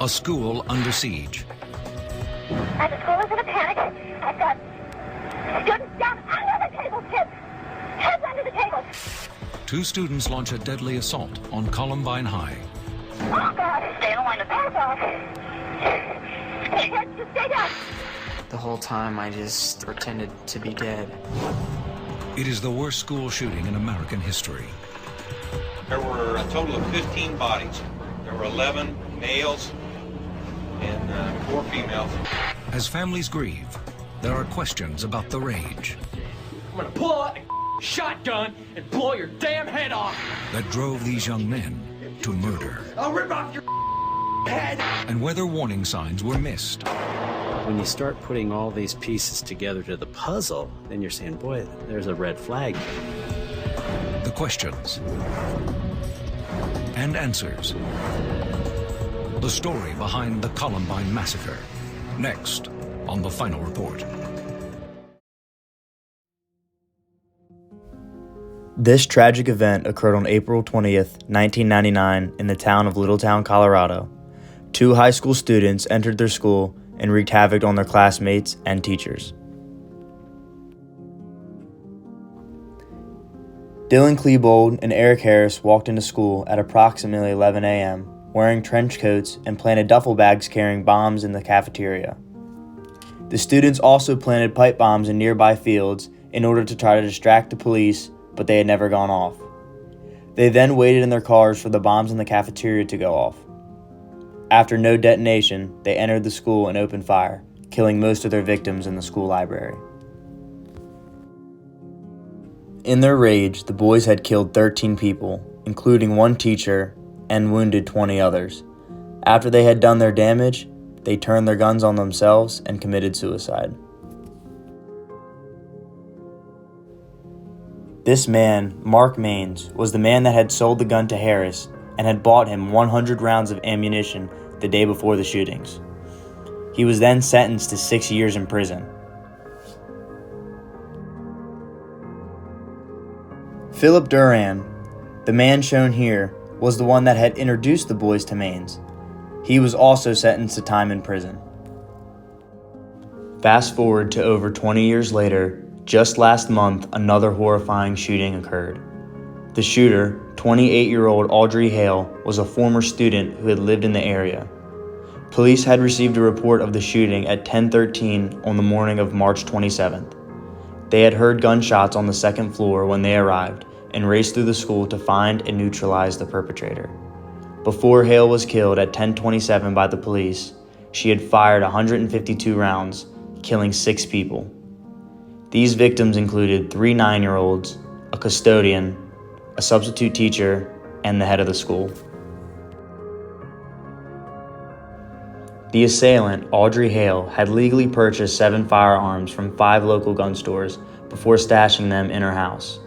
A school under siege. And the school is in a panic. I've got students down under the tables, kids. Kids under the tables. 2 students launch a deadly assault on Columbine High. Oh, God. Stay in the line of fire. Hey, kids, just stay down. The whole time I just pretended to be dead. It is the worst school shooting in American history. There were a total of 15 bodies. There were 11 males and 4 females. As families grieve, there are questions about the rage I'm gonna pull out a shotgun and blow your damn head off. that drove these young men to murder, I'll rip off your head. and whether warning signs were missed. When you start putting all these pieces together to the puzzle, then you're saying, boy, there's a red flag. The questions and answers. The story behind the Columbine Massacre. Next on The Final Report. This tragic event occurred on April 20th, 1999 in the town of Littletown, Colorado. 2 high school students entered their school and wreaked havoc on their classmates and teachers. Dylan Klebold and Eric Harris walked into school at approximately 11 a.m., wearing trench coats and planted duffel bags carrying bombs in the cafeteria. The students also planted pipe bombs in nearby fields in order to try to distract the police, but they had never gone off. They then waited in their cars for the bombs in the cafeteria to go off. After no detonation, they entered the school and opened fire, killing most of their victims in the school library. In their rage, the boys had killed 13 people, including 1 teacher, and wounded 20 others. After they had done their damage, they turned their guns on themselves and committed suicide. This man, Mark Maines, was the man that had sold the gun to Harris and had bought him 100 rounds of ammunition the day before the shootings. He was then sentenced to 6 years in prison. Philip Duran, the man shown here, was the one that had introduced the boys to Maines. He was also sentenced to time in prison. Fast forward to over 20 years later, just last month, another horrifying shooting occurred. The shooter, 28-year-old Audrey Hale, was a former student who had lived in the area. Police had received a report of the shooting at 10:13 on the morning of March 27th. They had heard gunshots on the 2nd floor when they arrived and raced through the school to find and neutralize the perpetrator. Before Hale was killed at 10:27 by the police, she had fired 152 rounds, killing 6 people. These victims included 3 9-year-olds, a custodian, a substitute teacher, and the head of the school. The assailant, Audrey Hale, had legally purchased 7 firearms from 5 local gun stores before stashing them in her house,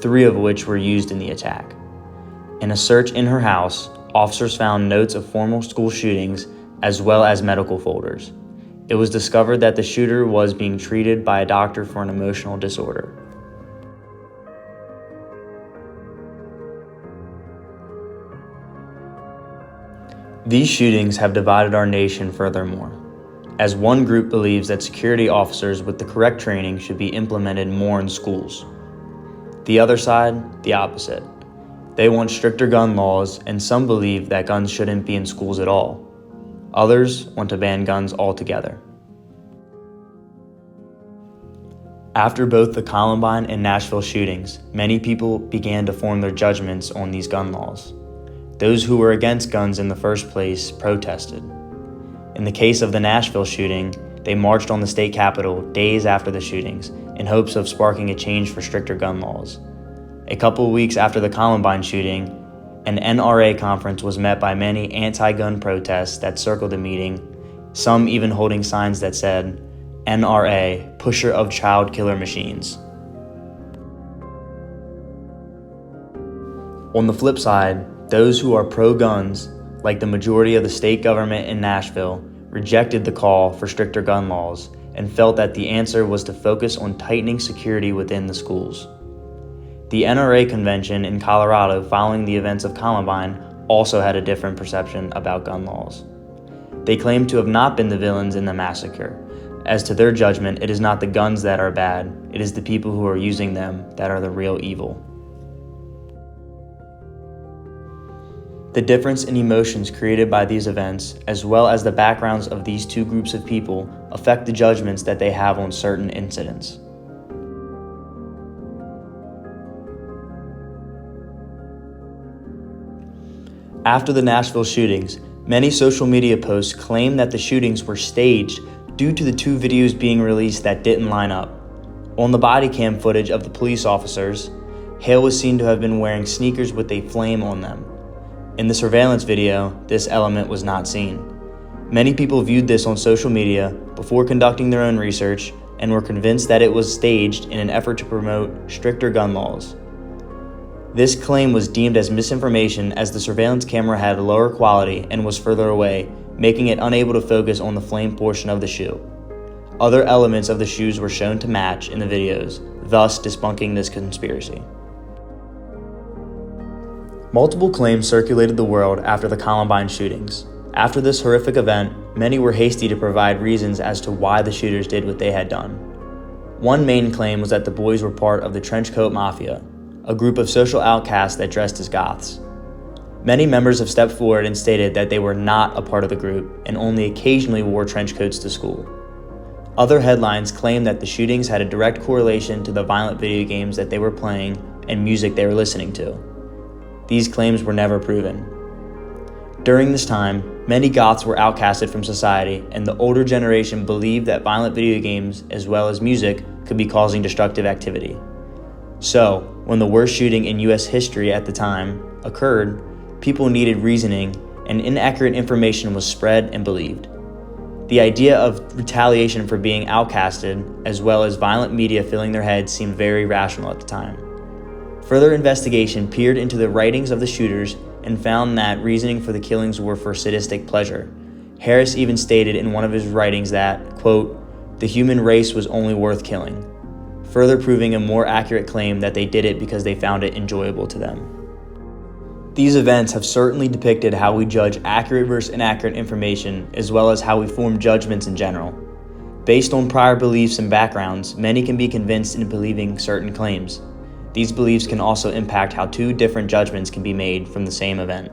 3 of which were used in the attack. In a search in her house, officers found notes of former school shootings as well as medical folders. It was discovered that the shooter was being treated by a doctor for an emotional disorder. These shootings have divided our nation furthermore, as one group believes that security officers with the correct training should be implemented more in schools. The other side, the opposite. They want stricter gun laws, and some believe that guns shouldn't be in schools at all. Others want to ban guns altogether. After both the Columbine and Nashville shootings, many people began to form their judgments on these gun laws. Those who were against guns in the first place protested. In the case of the Nashville shooting, they marched on the state capitol days after the shootings in hopes of sparking a change for stricter gun laws. A couple of weeks after the Columbine shooting, an NRA conference was met by many anti-gun protests that circled the meeting, some even holding signs that said, NRA, pusher of child killer machines. On the flip side, those who are pro-guns, like the majority of the state government in Nashville, rejected the call for stricter gun laws and felt that the answer was to focus on tightening security within the schools. The NRA convention in Colorado following the events of Columbine also had a different perception about gun laws. They claim to have not been the villains in the massacre. As to their judgment, it is not the guns that are bad, it is the people who are using them that are the real evil. The difference in emotions created by these events, as well as the backgrounds of these two groups of people, affect the judgments that they have on certain incidents. After the Nashville shootings, many social media posts claim that the shootings were staged due to the two videos being released that didn't line up. On the body cam footage of the police officers, Hale was seen to have been wearing sneakers with a flame on them. In the surveillance video, this element was not seen. Many people viewed this on social media before conducting their own research and were convinced that it was staged in an effort to promote stricter gun laws. This claim was deemed as misinformation as the surveillance camera had lower quality and was further away, making it unable to focus on the flame portion of the shoe. Other elements of the shoes were shown to match in the videos, thus debunking this conspiracy. Multiple claims circulated the world after the Columbine shootings. After this horrific event, many were hasty to provide reasons as to why the shooters did what they had done. One main claim was that the boys were part of the Trenchcoat Mafia, a group of social outcasts that dressed as goths. Many members have stepped forward and stated that they were not a part of the group and only occasionally wore trench coats to school. Other headlines claim that the shootings had a direct correlation to the violent video games that they were playing and music they were listening to. These claims were never proven. During this time, many goths were outcasted from society, and the older generation believed that violent video games, as well as music, could be causing destructive activity. So, when the worst shooting in US history at the time occurred, people needed reasoning, and inaccurate information was spread and believed. The idea of retaliation for being outcasted, as well as violent media filling their heads, seemed very rational at the time. Further investigation peered into the writings of the shooters and found that reasoning for the killings were for sadistic pleasure. Harris even stated in one of his writings that, quote, "the human race was only worth killing," further proving a more accurate claim that they did it because they found it enjoyable to them. These events have certainly depicted how we judge accurate versus inaccurate information, as well as how we form judgments in general. Based on prior beliefs and backgrounds, many can be convinced into believing certain claims. These beliefs can also impact how two different judgments can be made from the same event.